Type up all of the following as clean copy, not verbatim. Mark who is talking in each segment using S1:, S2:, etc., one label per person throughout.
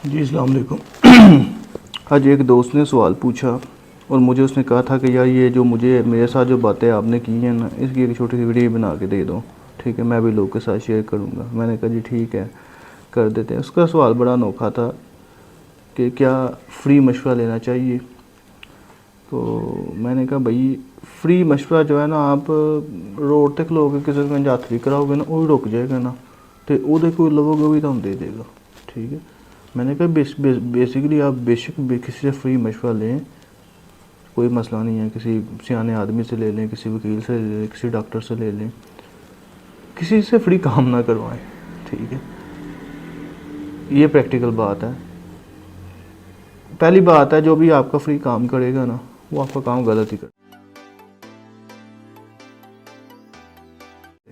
S1: جی السلام علیکم. آج ایک دوست نے سوال پوچھا اور مجھے اس نے کہا تھا کہ یار یہ جو مجھے میرے ساتھ جو باتیں آپ نے کی ہیں نا اس کی ایک چھوٹی سی ویڈیو بنا کے دے دو, ٹھیک ہے, میں بھی لوگوں کے ساتھ شیئر کروں گا. میں نے کہا جی ٹھیک ہے کر دیتے ہیں. اس کا سوال بڑا انوکھا تھا کہ کیا فری مشورہ لینا چاہیے. تو میں نے کہا بھائی فری مشورہ جو ہے نا آپ روڈ تک لوگ کسی کو ہاتھ بھی کراؤ گے نا وہ بھی رک جائے گا نا تو وہ کوئی لوگوں کو بھی تو ہم دے دے گا, ٹھیک ہے. میں نے کہا بیسیکلی آپ بے شک کسی سے فری مشورہ لیں, کوئی مسئلہ نہیں ہے. کسی سیانے آدمی سے لے لیں, کسی وکیل سے لے لیں, کسی ڈاکٹر سے لے لیں, کسی سے فری کام نہ کروائیں, ٹھیک ہے. یہ پریکٹیکل بات ہے. پہلی بات ہے جو بھی آپ کا فری کام کرے گا نا وہ آپ کا کام غلط ہی کرے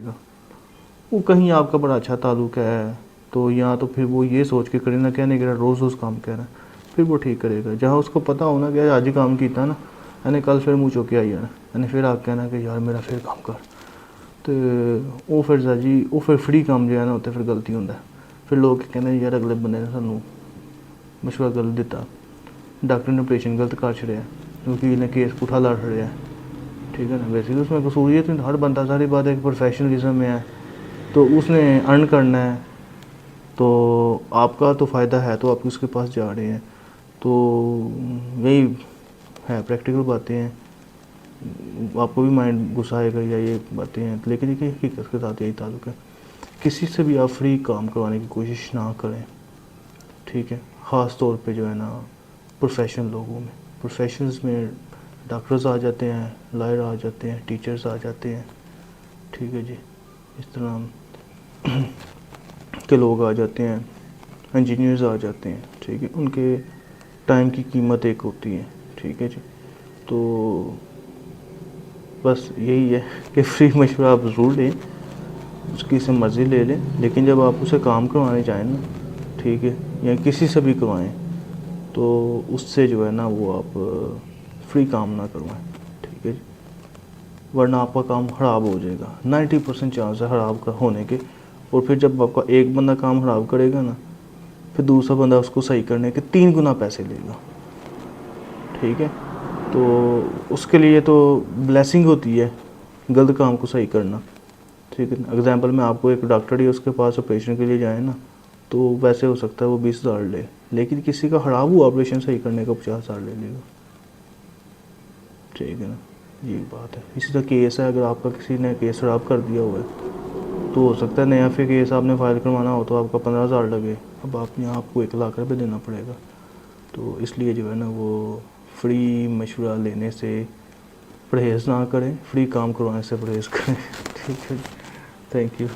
S1: گا. وہ کہیں آپ کا بڑا اچھا تعلق ہے تو یا تو پھر وہ یہ سوچ کے کرے نا کہنے کہ روز روز کام کہہ رہا ہے, پھر وہ ٹھیک کرے گا. جہاں اس کو پتہ ہونا کہ آج ہی کام کیتا نا یعنی کل پھر منہ چوک کے آئی جانا یعنی پھر آپ کہنا کہ یار میرا پھر کام کر, تو وہ پھر جی وہ پھر فری کام جو ہے نا ہوتا ہے پھر غلطی ہوتا ہے. پھر لوگ کہتے ہیں یار اگلے بندے نے سانوں مشورہ غلط دیتا, ڈاکٹر نے آپریشن غلط کر چھڑیا, وکیل نے کیس پٹھا لڑ چھڑیا, ٹھیک ہے نا. ویسے اس میں قصوریت ہر بندہ ساری بات ایک پروفیشنلزم میں ہے تو اس نے ارن کرنا ہے تو آپ کا تو فائدہ ہے تو آپ اس کے پاس جا رہے ہیں. تو یہی ہے پریکٹیکل باتیں ہیں. آپ کو بھی مائنڈ غصہ آئے گا یا یہ باتیں ہیں لیکن یہ حقیقت کے ساتھ یہی تعلق ہے. کسی سے بھی آپ فری کام کروانے کی کوشش نہ کریں, ٹھیک ہے. خاص طور پہ جو ہے نا پروفیشنل لوگوں میں, پروفیشنلز میں ڈاکٹرز آ جاتے ہیں, لائر آ جاتے ہیں, ٹیچرز آ جاتے ہیں, ٹھیک ہے جی. اس طرح کے لوگ آ جاتے ہیں, انجینئرز آ جاتے ہیں, ٹھیک ہے. ان کے ٹائم کی قیمت ایک ہوتی ہے, ٹھیک ہے جی. تو بس یہی ہے کہ فری مشورہ آپ ضرور لیں, اس کی سے مرضی لے لیں, لیکن جب آپ اسے کام کروانے جائیں نا, ٹھیک ہے, یا کسی سے بھی کروائیں تو اس سے جو ہے نا وہ آپ فری کام نہ کروائیں, ٹھیک ہے جی. ورنہ آپ کا کام خراب ہو جائے گا. 90% چانس ہے خراب ہونے کے. اور پھر جب آپ کا ایک بندہ کام خراب کرے گا نا پھر دوسرا بندہ اس کو صحیح کرنے کے 3 گنا پیسے لے گا, ٹھیک ہے. تو اس کے لیے تو بلیسنگ ہوتی ہے غلط کام کو صحیح کرنا, ٹھیک ہے. اگزامپل میں آپ کو ایک ڈاکٹر ہی اس کے پاس آپریشن کے لیے جائیں نا تو ویسے ہو سکتا ہے وہ 20,000 لے, لیکن کسی کا خراب ہوا آپریشن صحیح کرنے کا 50,000 لے لے گا, ٹھیک ہے نا. یہ بات ہے. اسی طرح کیس ہے, اگر آپ کا کسی نے کیس خراب کر دیا ہوا ہے تو ہو سکتا ہے نیا پھر کیس آپ نے فائل کروانا ہو تو آپ کا 15,000 لگے, اب آپ کو 1,00,000 روپے دینا پڑے گا. تو اس لیے جو ہے نا وہ فری مشورہ لینے سے پرہیز نہ کریں, فری کام کروانے سے پرہیز کریں, ٹھیک ہے. Thank you.